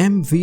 MV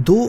2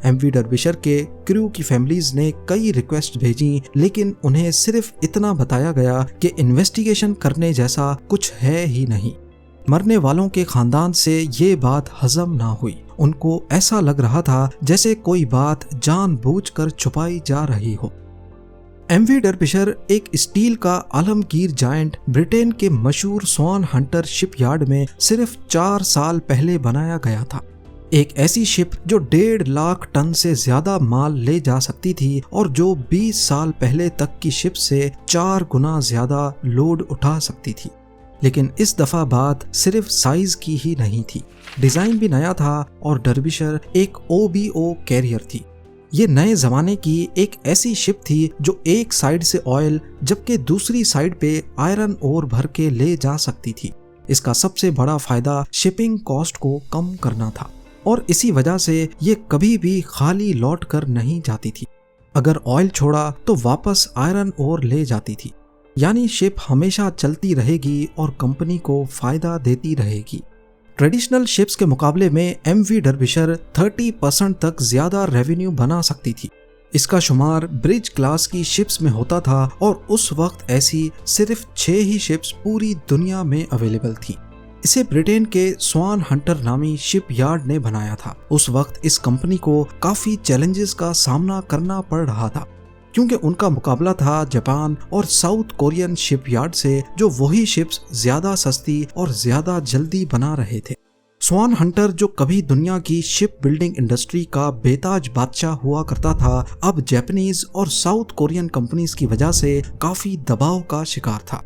M وی ڈربشر کے کریو کی families نے کئی ریکویسٹ بھیجی، لیکن انہیں صرف اتنا بتایا گیا کہ انویسٹیگیشن کرنے جیسا کچھ ہے ہی نہیں۔ مرنے والوں کے خاندان سے یہ بات ہضم نہ ہوئی۔ ان کو ایسا لگ رہا تھا جیسے کوئی بات جان بوجھ کر چھپائی جا رہی ہو۔ ایم وی ڈربشر ایک اسٹیل کا عالمگیر جائنٹ برٹین کے مشہور سوان ہنٹر شپ یارڈ میں صرف 4 سال پہلے بنایا گیا تھا۔ ایک ایسی شپ جو 1.5 لاکھ ٹن سے زیادہ مال لے جا سکتی تھی اور جو 20 سال پہلے تک کی شپ سے 4 گنا زیادہ لوڈ اٹھا سکتی تھی۔ لیکن اس دفعہ بات صرف سائز کی ہی نہیں تھی، ڈیزائن بھی نیا تھا اور ڈربشر ایک OBO کیریئر تھی۔ یہ نئے زمانے کی ایک ایسی شپ تھی جو ایک سائیڈ سے آئل جبکہ دوسری سائیڈ پہ آئرن اور بھر کے لے جا سکتی تھی۔ اس کا سب سے بڑا فائدہ شپنگ کاسٹ کو کم کرنا تھا اور اسی وجہ سے یہ کبھی بھی خالی لوٹ کر نہیں جاتی تھی۔ اگر آئل چھوڑا تو واپس آئرن اور لے جاتی تھی، یعنی شپ ہمیشہ چلتی رہے گی اور کمپنی کو فائدہ دیتی رہے گی۔ ٹریڈیشنل شپس کے مقابلے میں ایم وی ڈربشر 30% تک زیادہ ریونیو بنا سکتی تھی۔ اس کا شمار برج کلاس کی شپس میں ہوتا تھا اور اس وقت ایسی صرف 6 ہی شپس پوری دنیا میں اویلیبل تھی۔ اسے برٹین کے سوان ہنٹر نامی شپ یارڈ نے بنایا تھا۔ اس وقت اس کمپنی کو کافی چیلنجز کا سامنا کرنا پڑ رہا تھا کیونکہ ان کا مقابلہ تھا جاپان اور ساؤتھ کورین شپ یارڈ سے جو وہی شپس زیادہ سستی اور زیادہ جلدی بنا رہے تھے۔ سوان ہنٹر جو کبھی دنیا کی شپ بلڈنگ انڈسٹری کا بے تاج بادشاہ ہوا کرتا تھا، اب جاپانیز اور ساؤتھ کورین کمپنیز کی وجہ سے کافی دباؤ کا شکار تھا۔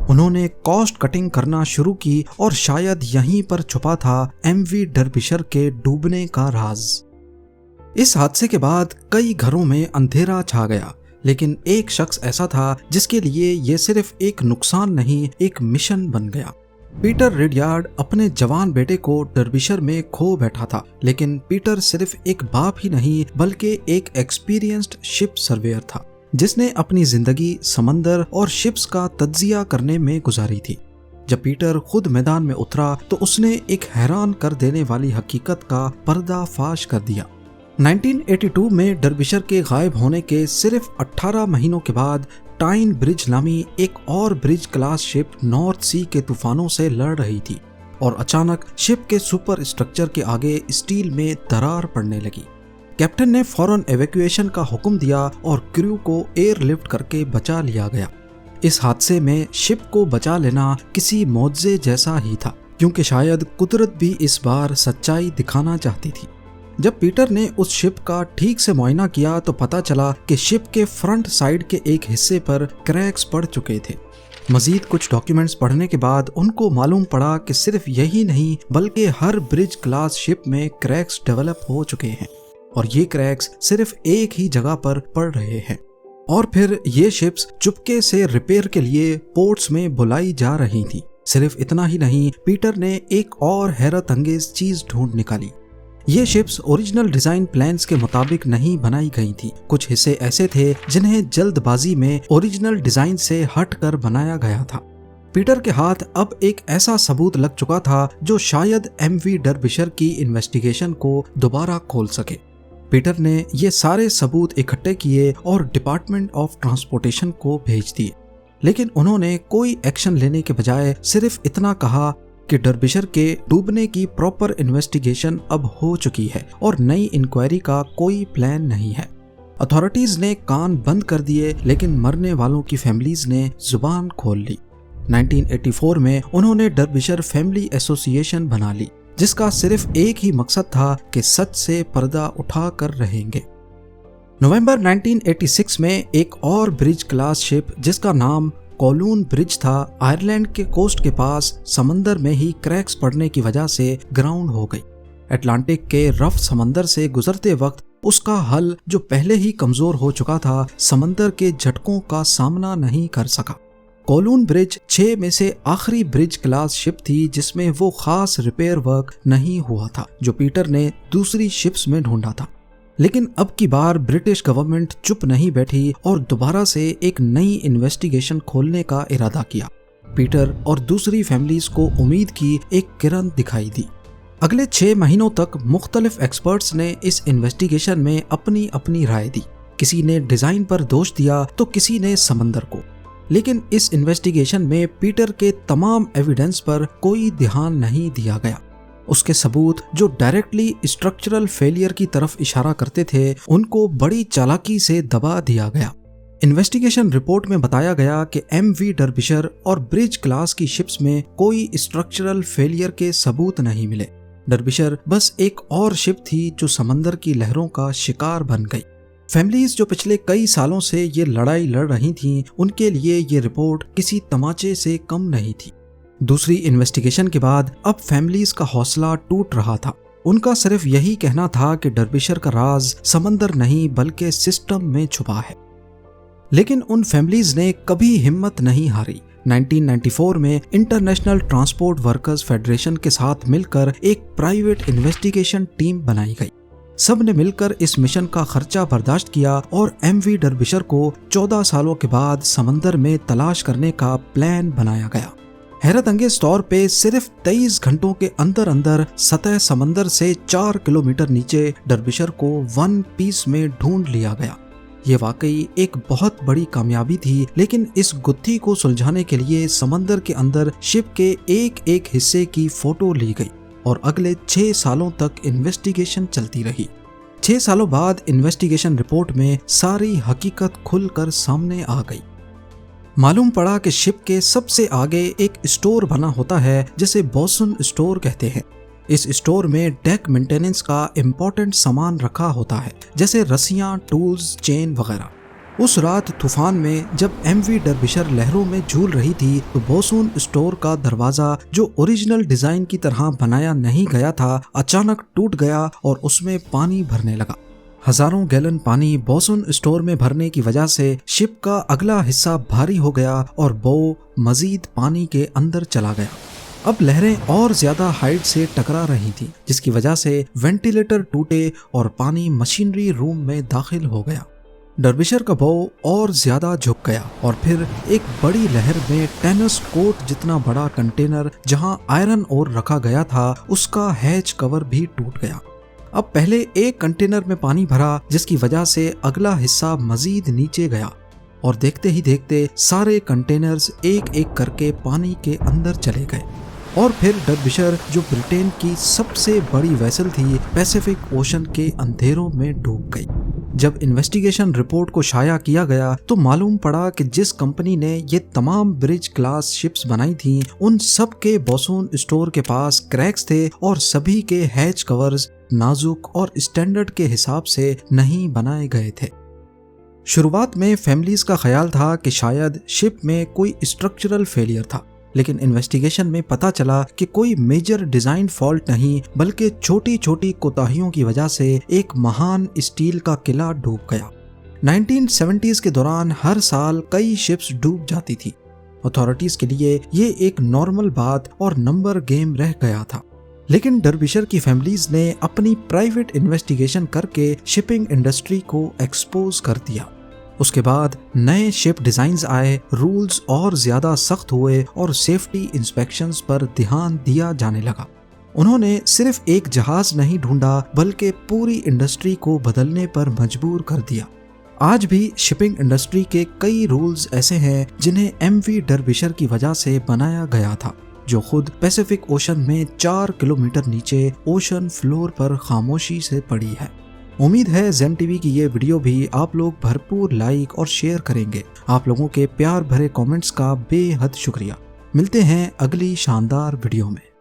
انہوں نے کاسٹ کٹنگ کرنا شروع کی اور شاید یہیں پر چھپا تھا ایم وی ڈربشر کے ڈوبنے کا راز۔ اس حادثے کے بعد کئی گھروں میں اندھیرا چھا گیا، لیکن ایک شخص ایسا تھا جس کے لیے یہ صرف ایک نقصان نہیں، ایک مشن بن گیا۔ پیٹر ریڈیارڈ اپنے جوان بیٹے کو ڈربشر میں کھو بیٹھا تھا، لیکن پیٹر صرف ایک باپ ہی نہیں بلکہ ایک ایکسپیرینسڈ شپ سرویئر تھا جس نے اپنی زندگی سمندر اور شپس کا تجزیہ کرنے میں گزاری تھی۔ جب پیٹر خود میدان میں اترا تو اس نے ایک حیران کر دینے والی حقیقت کا پردہ فاش کر دیا۔ 1982 میں ڈربشر کے غائب ہونے کے صرف 18 مہینوں کے بعد ٹائن برج نامی ایک اور برج کلاس شپ نارتھ سی کے طوفانوں سے لڑ رہی تھی اور اچانک شپ کے سپر اسٹرکچر کے آگے اسٹیل میں درار پڑنے لگی۔ کیپٹن نے فوراً ایویکویشن کا حکم دیا اور کریو کو ایئر لفٹ کر کے بچا لیا گیا۔ اس حادثے میں شپ کو بچا لینا کسی معجزے جیسا ہی تھا کیونکہ شاید قدرت بھی اس بار سچائی دکھانا چاہتی تھی۔ جب پیٹر نے اس شپ کا ٹھیک سے معائنہ کیا تو پتا چلا کہ شپ کے فرنٹ سائیڈ کے ایک حصے پر کریکس پڑ چکے تھے۔ مزید کچھ ڈاکیومنٹس پڑھنے کے بعد ان کو معلوم پڑا کہ صرف یہی نہیں بلکہ ہر برج کلاس شپ میں کریکس ڈیولپ ہو چکے ہیں اور یہ کریکس صرف ایک ہی جگہ پر پڑ رہے ہیں، اور پھر یہ شپس چپکے سے ریپیئر کے لیے پورٹس میں بلائی جا رہی تھیں۔ صرف اتنا ہی نہیں، پیٹر نے ایک اور حیرت انگیز چیز ڈھونڈ نکالی۔ یہ شپس اوریجنل ڈیزائن پلانز کے مطابق نہیں بنائی گئی تھی۔ کچھ حصے ایسے تھے جنہیں جلد بازی میں اوریجنل ڈیزائن سے ہٹ کر بنایا گیا تھا۔ پیٹر کے ہاتھ اب ایک ایسا ثبوت لگ چکا تھا جو شاید ایم وی ڈربشر کی انویسٹیگیشن کو دوبارہ کھول سکے۔ پیٹر نے یہ سارے ثبوت اکٹھے کیے اور ڈپارٹمنٹ آف ٹرانسپورٹیشن کو بھیج دیے، لیکن انہوں نے کوئی ایکشن لینے کے بجائے صرف اتنا کہا کہ ڈربشر کے ڈوبنے کی پراپر انویسٹیگیشن اب ہو چکی ہے اور نئی انکوائری کا کوئی پلان نہیں ہے۔ اتھارٹیز نے کان بند کر دیے لیکن مرنے والوں کی فیملیز نے زبان کھول لی۔ 1984 میں انہوں نے ڈربشر فیملی ایسوسی ایشن بنا لی جس کا صرف ایک ہی مقصد تھا کہ سچ سے پردہ اٹھا کر رہیں گے۔ نومبر 1986 میں ایک اور برج کلاس شپ جس کا نام کولون برج تھا، آئرلینڈ کے کوسٹ کے پاس سمندر میں ہی کریکس پڑنے کی وجہ سے گراؤنڈ ہو گئی۔ اٹلانٹک کے رف سمندر سے گزرتے وقت اس کا حل جو پہلے ہی کمزور ہو چکا تھا سمندر کے جھٹکوں کا سامنا نہیں کر سکا۔ کولون برج 6 میں سے آخری برج کلاس شپ تھی جس میں وہ خاص ریپیئر ورک نہیں ہوا تھا جو پیٹر نے دوسری شپس میں ڈھونڈا تھا۔ لیکن اب کی بار برٹش گورنمنٹ چپ نہیں بیٹھی اور دوبارہ سے ایک نئی انویسٹیگیشن کھولنے کا ارادہ کیا۔ پیٹر اور دوسری فیملیز کو امید کی ایک کرن دکھائی دی۔ اگلے 6 مہینوں تک مختلف ایکسپرٹس نے اس انویسٹیگیشن میں اپنی اپنی رائے دی. کسی نے ڈیزائن پر دوش دیا تو کسی نے سمندر کو. لیکن اس انویسٹیگیشن میں پیٹر کے تمام ایویڈنس پر کوئی دھیان نہیں دیا گیا. اس کے ثبوت جو ڈائریکٹلی اسٹرکچرل فیلئر کی طرف اشارہ کرتے تھے ان کو بڑی چالاکی سے دبا دیا گیا. انویسٹیگیشن رپورٹ میں بتایا گیا کہ ایم وی ڈربشر اور برج کلاس کی شپس میں کوئی اسٹرکچرل فیلئر کے ثبوت نہیں ملے. ڈربشر بس ایک اور شپ تھی جو سمندر کی لہروں کا شکار بن گئی. فیملیز جو پچھلے کئی سالوں سے یہ لڑائی لڑ رہی تھیں ان کے لیے یہ رپورٹ کسی تماچے سے کم نہیں تھی. دوسری انویسٹیگیشن کے بعد اب فیملیز کا حوصلہ ٹوٹ رہا تھا. ان کا صرف یہی کہنا تھا کہ ڈربشر کا راز سمندر نہیں بلکہ سسٹم میں چھپا ہے. لیکن ان فیملیز نے کبھی ہمت نہیں ہاری. 1994 میں انٹرنیشنل ٹرانسپورٹ ورکرز فیڈریشن کے ساتھ مل کر ایک پرائیویٹ انویسٹیگیشن ٹیم بنائی گئی. سب نے مل کر اس مشن کا خرچہ برداشت کیا اور ایم وی ڈربشر کو 14 سالوں کے بعد سمندر میں تلاش کرنے کا پلان بنایا گیا. حیرت انگیز طور پہ صرف 23 گھنٹوں کے اندر سطح سمندر سے 4 کلومیٹر نیچے ڈربشر کو 1 پیس میں ڈھونڈ لیا گیا. یہ واقعی ایک بہت بڑی کامیابی تھی. لیکن اس گتھی کو سلجھانے کے لیے سمندر کے اندر شپ کے ایک ایک حصے کی فوٹو لی گئی اور اگلے 6 سالوں تک انویسٹیگیشن چلتی رہی. 6 سالوں بعد انویسٹیگیشن رپورٹ میں ساری حقیقت کھل کر سامنے آ گئی. معلوم پڑا کہ شپ کے سب سے آگے ایک اسٹور بنا ہوتا ہے جسے بوسن اسٹور کہتے ہیں. اس اسٹور میں ڈیک مینٹیننس کا امپورٹنٹ سامان رکھا ہوتا ہے جیسے رسیاں، ٹولز، چین وغیرہ. اس رات طوفان میں جب ایم وی ڈربشر لہروں میں جھول رہی تھی تو بوسون اسٹور کا دروازہ جو اوریجنل ڈیزائن کی طرح بنایا نہیں گیا تھا اچانک ٹوٹ گیا اور اس میں پانی بھرنے لگا. ہزاروں گیلن پانی بوسون اسٹور میں بھرنے کی وجہ سے شپ کا اگلا حصہ بھاری ہو گیا اور بو مزید پانی کے اندر چلا گیا. اب لہریں اور زیادہ ہائٹ سے ٹکرا رہی تھی جس کی وجہ سے وینٹیلیٹر ٹوٹے اور پانی مشینری روم میں داخل ہو گیا. ڈربشر کا بو اور زیادہ جھک گیا اور پھر ایک بڑی لہر میں ٹینس کوٹ جتنا بڑا کنٹینر جہاں آئرن اور رکھا گیا تھا اس کا ہیچ کور بھی ٹوٹ گیا. اب پہلے ایک کنٹینر میں پانی بھرا جس کی وجہ سے اگلا حصہ مزید نیچے گیا اور دیکھتے ہی دیکھتے سارے کنٹینرز ایک ایک کر کے پانی کے اندر چلے گئے. اور پھر ڈربشر جو برٹین کی سب سے بڑی ویسل تھی پیسیفک اوشن کے اندھیروں میں ڈوب گئی. جب انویسٹیگیشن رپورٹ کو شائع کیا گیا تو معلوم پڑا کہ جس کمپنی نے یہ تمام برج کلاس شپس بنائی تھیں ان سب کے بوسون اسٹور کے پاس کریکس تھے اور سبھی کے ہیچ کورز نازک اور اسٹینڈرڈ کے حساب سے نہیں بنائے گئے تھے. شروعات میں فیملیز کا خیال تھا کہ شاید شپ میں کوئی اسٹرکچرل فیلئر تھا لیکن انویسٹیگیشن میں پتہ چلا کہ کوئی میجر ڈیزائن فالٹ نہیں بلکہ چھوٹی چھوٹی کوتاہیوں کی وجہ سے ایک مہان اسٹیل کا قلعہ ڈوب گیا. 1970s کے دوران ہر سال کئی شپس ڈوب جاتی تھی. اتھارٹیز کے لیے یہ ایک نارمل بات اور نمبر گیم رہ گیا تھا. لیکن ڈربشر کی فیملیز نے اپنی پرائیویٹ انویسٹیگیشن کر کے شپنگ انڈسٹری کو ایکسپوز کر دیا. اس کے بعد نئے شپ ڈیزائنز آئے، رولز اور زیادہ سخت ہوئے اور سیفٹی انسپیکشنز پر دھیان دیا جانے لگا. انہوں نے صرف ایک جہاز نہیں ڈھونڈا بلکہ پوری انڈسٹری کو بدلنے پر مجبور کر دیا. آج بھی شپنگ انڈسٹری کے کئی رولز ایسے ہیں جنہیں ایم وی ڈربشر کی وجہ سے بنایا گیا تھا جو خود پیسیفک اوشن میں 4 کلومیٹر نیچے اوشن فلور پر خاموشی سے پڑی ہے. امید ہے زین ٹی وی کی یہ ویڈیو بھی آپ لوگ بھرپور لائک اور شیئر کریں گے. آپ لوگوں کے پیار بھرے کامنٹس کا بے حد شکریہ. ملتے ہیں اگلی شاندار ویڈیو میں.